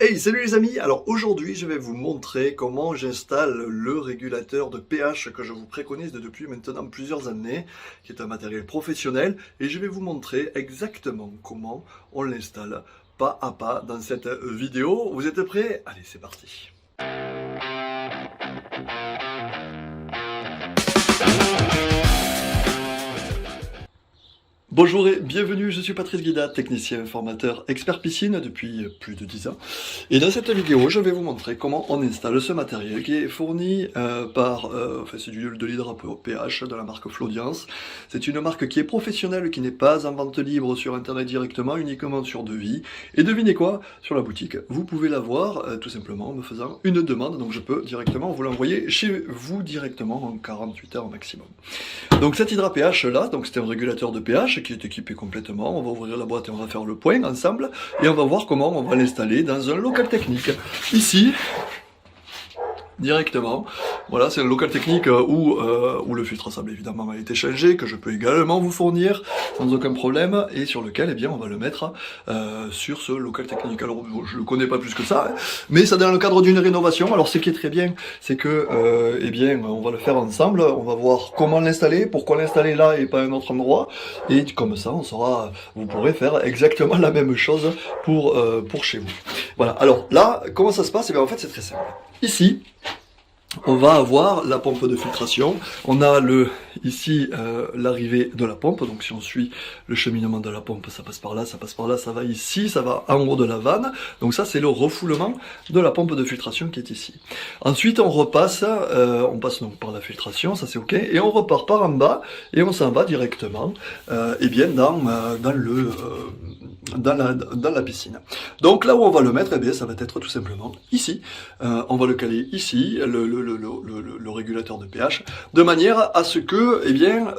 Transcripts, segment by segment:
Hey, salut les amis! Alors aujourd'hui, je vais vous montrer comment j'installe le régulateur de pH que je vous préconise depuis maintenant plusieurs années, qui est un matériel professionnel, et je vais vous montrer exactement comment on l'installe pas à pas dans cette vidéo. Vous êtes prêts? Allez, c'est parti! Bonjour et bienvenue, je suis Patrice Guidat, technicien, formateur, expert piscine depuis plus de 10 ans. Et dans cette vidéo, je vais vous montrer comment on installe ce matériel qui est fourni c'est de l'hydrapeur pH de la marque Flaudiance. C'est une marque qui est professionnelle, qui n'est pas en vente libre sur internet directement, uniquement sur devis. Et devinez quoi? Sur la boutique, vous pouvez l'avoir tout simplement en me faisant une demande, donc je peux directement vous l'envoyer chez vous directement en 48 heures au maximum. Donc cet HydraPH là, donc c'est un régulateur de pH qui est équipé complètement. On va ouvrir la boîte et on va faire le point ensemble et on va voir comment on va l'installer dans un local technique. Ici, directement. Voilà, c'est un local technique où le filtre à sable évidemment a été changé, que je peux également vous fournir sans aucun problème, et sur lequel, eh bien, on va le mettre sur ce local technique. Alors, je le connais pas plus que ça, hein, mais ça dans le cadre d'une rénovation. Alors, ce qui est très bien, c'est que, eh bien, on va le faire ensemble. On va voir comment l'installer, pourquoi l'installer là et pas à un autre endroit, et comme ça, vous pourrez faire exactement la même chose pour chez vous. Voilà. Alors là, comment ça se passe? Eh bien, en fait, c'est très simple. Ici, on va avoir la pompe de filtration. On a ici l'arrivée de la pompe. Donc si on suit le cheminement de la pompe, ça passe par là, ça passe par là, ça va ici, ça va en haut de la vanne. Donc ça, c'est le refoulement de la pompe de filtration qui est ici. Ensuite, on repasse, on passe donc par la filtration, ça c'est OK, et on repart par en bas et on s'en va directement, et bien dans la piscine. Donc là où on va le mettre, eh bien ça va être tout simplement ici. On va le caler ici, le régulateur de pH, de manière à ce que, eh bien,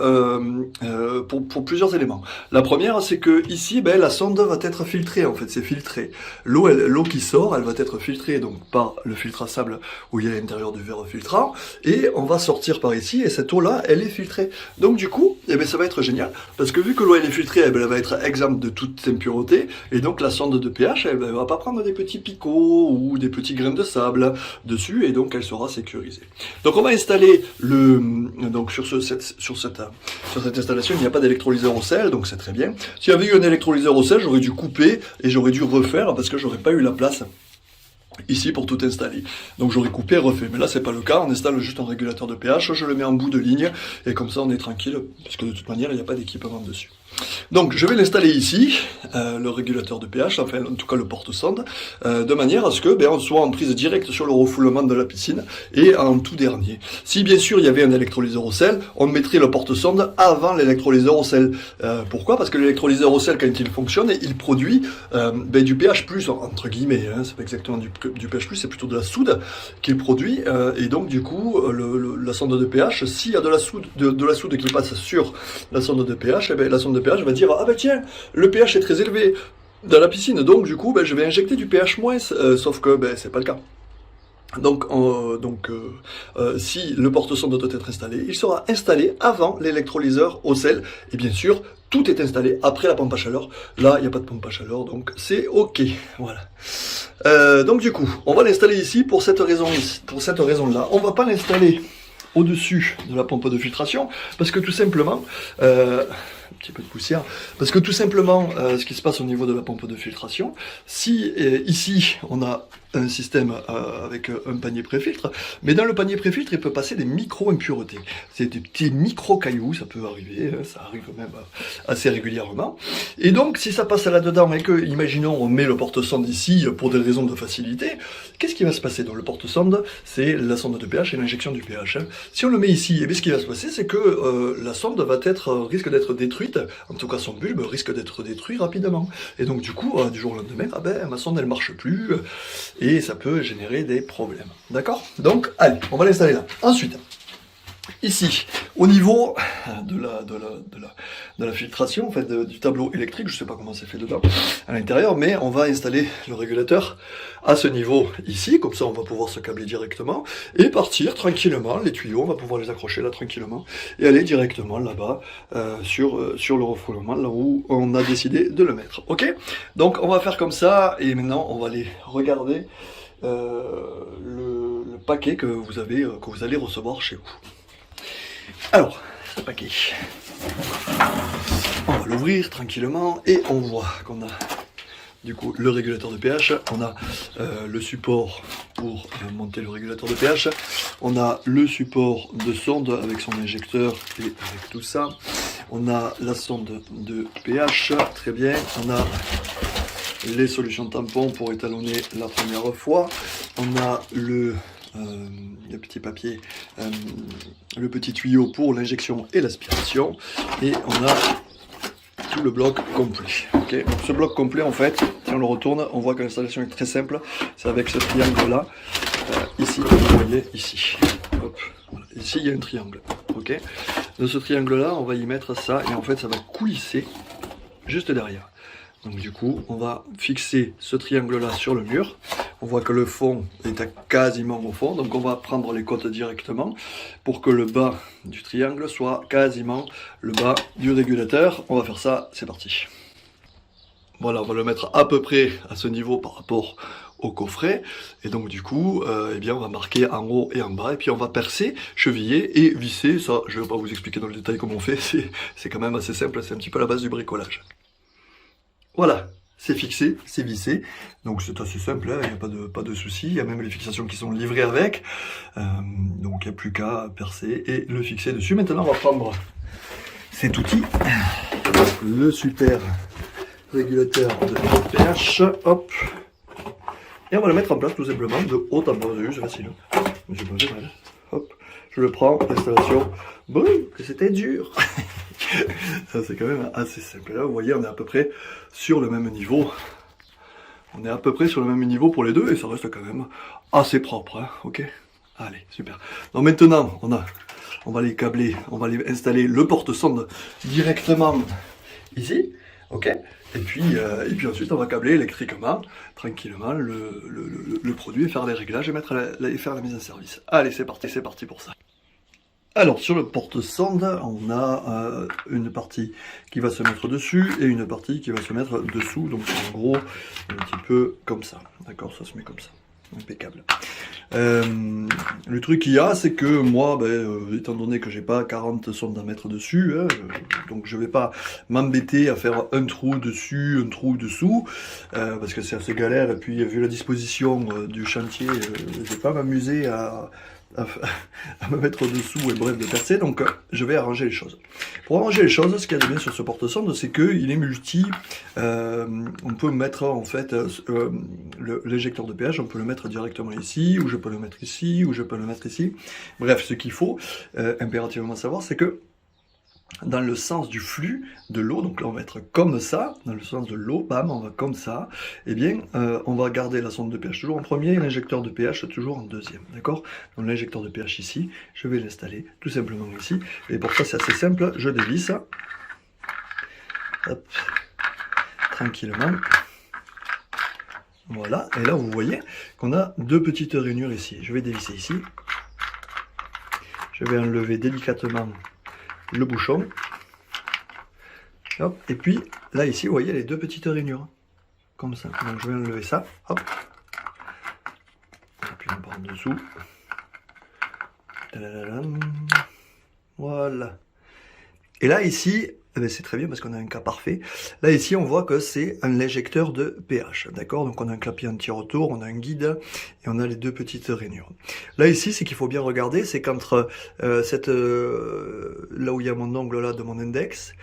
pour plusieurs éléments. La première, c'est que ici, ben, la sonde va être filtrée, en fait, c'est filtré. L'eau qui sort, elle va être filtrée donc par le filtre à sable où il y a l'intérieur du verre filtrant, et on va sortir par ici, et cette eau-là, elle est filtrée. Donc du coup, eh bien, ça va être génial, parce que vu que l'eau elle est filtrée, eh bien, elle va être exempte de toute impureté, et donc la sonde de pH, elle va pas prendre des petits picots ou des petits grains de sable dessus, et donc elle sera sécurisée. Donc on va installer donc sur cette installation, il n'y a pas d'électrolyseur au sel, donc c'est très bien. S'il y avait eu un électrolyseur au sel, j'aurais dû couper et j'aurais dû refaire parce que j'aurais pas eu la place ici pour tout installer. Donc j'aurais coupé et refait. Mais là c'est pas le cas, on installe juste un régulateur de pH, je le mets en bout de ligne et comme ça on est tranquille puisque de toute manière il n'y a pas d'équipement dessus. Donc je vais l'installer ici, le régulateur de pH, enfin en tout cas le porte-sonde, de manière à ce que on soit en prise directe sur le refoulement de la piscine et en tout dernier. Si bien sûr il y avait un électrolyseur au sel, on mettrait le porte-sonde avant l'électrolyseur au sel. Pourquoi? Parce que l'électrolyseur au sel, quand il fonctionne, il produit du pH+, entre guillemets, hein, c'est pas exactement du pH+, c'est plutôt de la soude qu'il produit, et donc du coup la sonde de pH, s'il y a de la soude qui passe sur la sonde de pH, la sonde de pH va dire ah ben tiens, le pH est très élevé dans la piscine, donc du coup je vais injecter du pH-, sauf que c'est pas le cas. Donc si le porte-sonde doit être installé, il sera installé avant l'électrolyseur au sel, et bien sûr tout est installé après la pompe à chaleur. Là il n'y a pas de pompe à chaleur, donc c'est OK. Voilà. Donc du coup on va l'installer ici pour cette raison-là. On va pas l'installer au-dessus de la pompe de filtration parce que tout simplement un petit peu de poussière, parce que tout simplement ce qui se passe au niveau de la pompe de filtration, si ici on a un système avec un panier pré-filtre, mais dans le panier pré-filtre il peut passer des micro-impuretés, c'est des petits micro-cailloux, ça peut arriver, ça arrive même assez régulièrement, et donc si ça passe là-dedans et que, imaginons, on met le porte-sonde ici pour des raisons de facilité, qu'est-ce qui va se passer? Dans le porte-sonde, c'est la sonde de pH et l'injection du pH. Si on le met ici, et bien ce qui va se passer, c'est que la sonde risque d'être détruite, en tout cas son bulbe risque d'être détruit rapidement. Et donc du coup, du jour au lendemain, ma sonde elle marche plus, et ça peut générer des problèmes. D'accord? Donc, allez, on va l'installer là. Ensuite, Ici, au niveau de la filtration, en fait, du tableau électrique, je ne sais pas comment c'est fait dedans, à l'intérieur, mais on va installer le régulateur à ce niveau ici, comme ça on va pouvoir se câbler directement, et partir tranquillement, les tuyaux, on va pouvoir les accrocher là tranquillement, et aller directement là-bas, sur le refoulement, là où on a décidé de le mettre, ok? Donc on va faire comme ça, et maintenant on va aller regarder le paquet que vous allez recevoir chez vous. Alors, ce paquet, on va l'ouvrir tranquillement et on voit qu'on a du coup le régulateur de pH, on a le support pour monter le régulateur de pH, on a le support de sonde avec son injecteur et avec tout ça, on a la sonde de pH, très bien, on a les solutions tampons pour étalonner la première fois, on a le petit papier, le petit tuyau pour l'injection et l'aspiration, et on a tout le bloc complet. Okay. Donc ce bloc complet, en fait, si on le retourne, on voit que l'installation est très simple. C'est avec ce triangle là, ici, vous voyez ici. Hop. Voilà. Ici il y a un triangle. Ok. De ce triangle là, on va y mettre ça, et en fait ça va coulisser juste derrière. Donc du coup, on va fixer ce triangle-là sur le mur. On voit que le fond est quasiment au fond, donc on va prendre les côtes directement pour que le bas du triangle soit quasiment le bas du régulateur. On va faire ça, c'est parti. Voilà, on va le mettre à peu près à ce niveau par rapport au coffret, et donc du coup, eh bien, on va marquer en haut et en bas, et puis on va percer, cheviller et visser. Ça, je ne vais pas vous expliquer dans le détail comment on fait, c'est quand même assez simple, c'est un petit peu la base du bricolage. Voilà, c'est fixé, c'est vissé, donc c'est assez simple, hein, il n'y a pas de souci, il y a même les fixations qui sont livrées avec, donc il n'y a plus qu'à percer et le fixer dessus. Maintenant on va prendre cet outil, le super régulateur de pH, hop, et on va le mettre en place tout simplement de haut en bas, vous avez vu, c'est facile, j'ai pas fait mal, hop, je le prends, l'installation, bon, que c'était dur. Ça c'est quand même assez simple. Là vous voyez, on est à peu près sur le même niveau. On est à peu près sur le même niveau pour les deux, et ça reste quand même assez propre, hein, ok. Allez, super. Donc maintenant, on va les câbler, on va les installer le porte-sonde directement ici, ok. Et puis ensuite on va câbler électriquement, tranquillement, le produit, et faire les réglages et faire la mise en service. Allez, c'est parti pour ça. Alors sur le porte-sonde, on a une partie qui va se mettre dessus et une partie qui va se mettre dessous, donc en gros un petit peu comme ça, d'accord, ça se met comme ça, impeccable. Le truc qu'il y a, c'est que moi, étant donné que j'ai pas 40 sondes à mettre dessus, hein, donc je vais pas m'embêter à faire un trou dessus, un trou dessous, parce que c'est assez galère, et puis vu la disposition du chantier, je vais pas m'amuser à me mettre dessous et bref de percer, donc je vais arranger les choses. Pour arranger les choses, ce qu'il y a de bien sur ce porte-sonde, c'est qu'il est multi, on peut mettre en fait l'éjecteur de pH, on peut le mettre directement ici, ou je peux le mettre ici, ou je peux le mettre ici. Bref, ce qu'il faut impérativement savoir, c'est que dans le sens du flux de l'eau, donc là on va être comme ça, dans le sens de l'eau, bam, on va comme ça, et bien on va garder la sonde de pH toujours en premier, et l'injecteur de pH toujours en deuxième, d'accord? Donc l'injecteur de pH ici, je vais l'installer tout simplement ici, et pour ça c'est assez simple, je dévisse, hop, tranquillement, voilà, et là vous voyez qu'on a deux petites rainures ici, je vais dévisser ici, je vais enlever délicatement le bouchon, hop, et puis là ici vous voyez les deux petites rainures comme ça, donc je vais enlever ça, hop, et puis on part en dessous, voilà, et là ici c'est très bien parce qu'on a un cas parfait. Là ici on voit que c'est un injecteur de pH, d'accord, donc on a un clapier anti-retour, on a un guide et on a les deux petites rainures. Là ici ce qu'il faut bien regarder, c'est qu'entre là où il y a mon ongle là de mon index,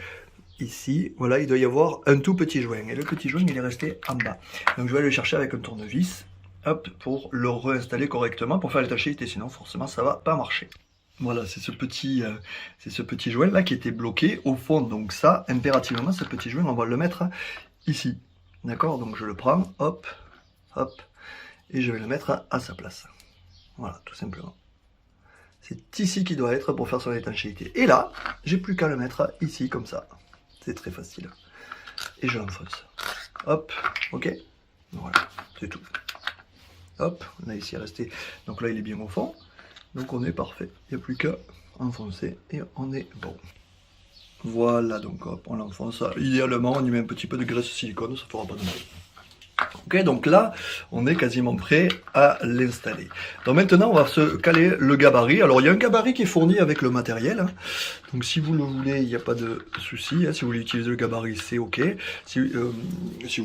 ici, voilà, il doit y avoir un tout petit joint, et le petit joint il est resté en bas, donc je vais aller le chercher avec un tournevis, hop, pour le réinstaller correctement, pour faire l'étanchéité, sinon forcément ça va pas marcher. Voilà, c'est ce petit joint là qui était bloqué au fond, donc ça, impérativement, ce petit joint, on va le mettre ici, d'accord, donc je le prends, hop, hop, et je vais le mettre à sa place, voilà, tout simplement. C'est ici qu'il doit être pour faire son étanchéité. Et là, j'ai plus qu'à le mettre ici, comme ça. C'est très facile. Et je l'enfonce. Hop, ok. Voilà, c'est tout. Hop, on a ici resté. Donc là, il est bien au fond. Donc on est parfait. Il n'y a plus qu'à enfoncer et on est bon. Voilà, donc hop, on l'enfonce. Idéalement, on y met un petit peu de graisse silicone, ça ne fera pas de mal. Ok, donc là, on est quasiment prêt à l'installer. Donc maintenant, on va se caler le gabarit. Alors, il y a un gabarit qui est fourni avec le matériel. Hein. Donc, si vous le voulez, il n'y a pas de souci. Hein. Si vous voulez utiliser le gabarit, c'est ok. Si vous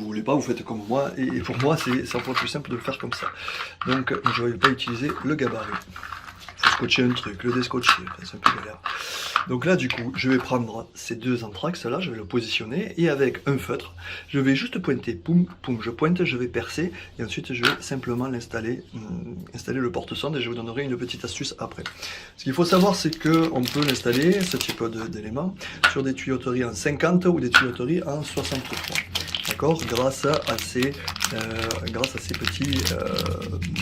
ne voulez pas, vous faites comme moi. Et pour moi, c'est encore plus simple de le faire comme ça. Donc, je ne vais pas utiliser le gabarit. Il faut scotcher un truc, le déscotcher. Enfin, c'est un peu galère. Donc là, du coup, je vais prendre ces deux anthrax là, je vais le positionner et avec un feutre, je vais juste pointer, poum, poum, je pointe, je vais percer et ensuite je vais simplement l'installer, installer le porte-sonde et je vous donnerai une petite astuce après. Ce qu'il faut savoir, c'est qu'on peut l'installer, ce type d'éléments, sur des tuyauteries en 50 ou des tuyauteries en 63. D'accord, grâce à ces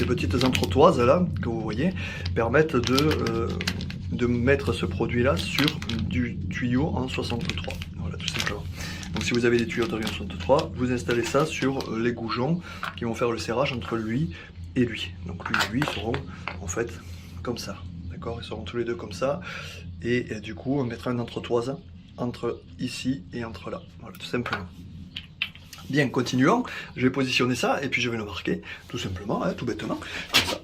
petites entretoises là que vous voyez, permettent de mettre ce produit là sur du tuyau en 63. Voilà, tout simplement. Donc si vous avez des tuyauteries en 63, vous installez ça sur les goujons qui vont faire le serrage entre lui et lui. Donc lui et lui seront en fait comme ça. D'accord, ils seront tous les deux comme ça. Et du coup, on mettra une entretoise entre ici et entre là. Voilà, tout simplement. Bien, continuons, je vais positionner ça et puis je vais le marquer, tout simplement, hein, tout bêtement, comme ça.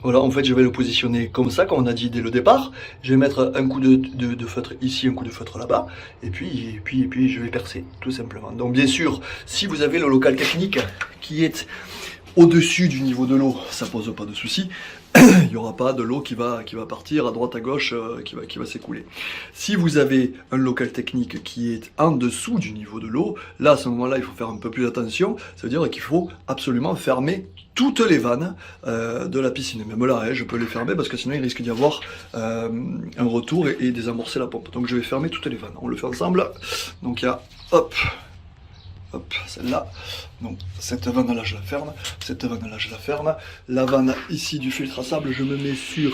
Voilà, en fait, je vais le positionner comme ça, comme on a dit dès le départ. Je vais mettre un coup de feutre ici, un coup de feutre là-bas, et puis je vais percer, tout simplement. Donc, bien sûr, si vous avez le local technique qui est au-dessus du niveau de l'eau, ça pose pas de souci. Il n'y aura pas de l'eau qui va partir à droite à gauche, qui va s'écouler. Si vous avez un local technique qui est en dessous du niveau de l'eau, là à ce moment-là il faut faire un peu plus attention, ça veut dire qu'il faut absolument fermer toutes les vannes de la piscine. Même là, hein, je peux les fermer parce que sinon il risque d'y avoir un retour et désamorcer la pompe. Donc je vais fermer toutes les vannes. On le fait ensemble. Donc il y a, hop, celle-là. Donc cette vanne là je la ferme, cette vanne là je la ferme. La vanne ici du filtre à sable, je me mets sur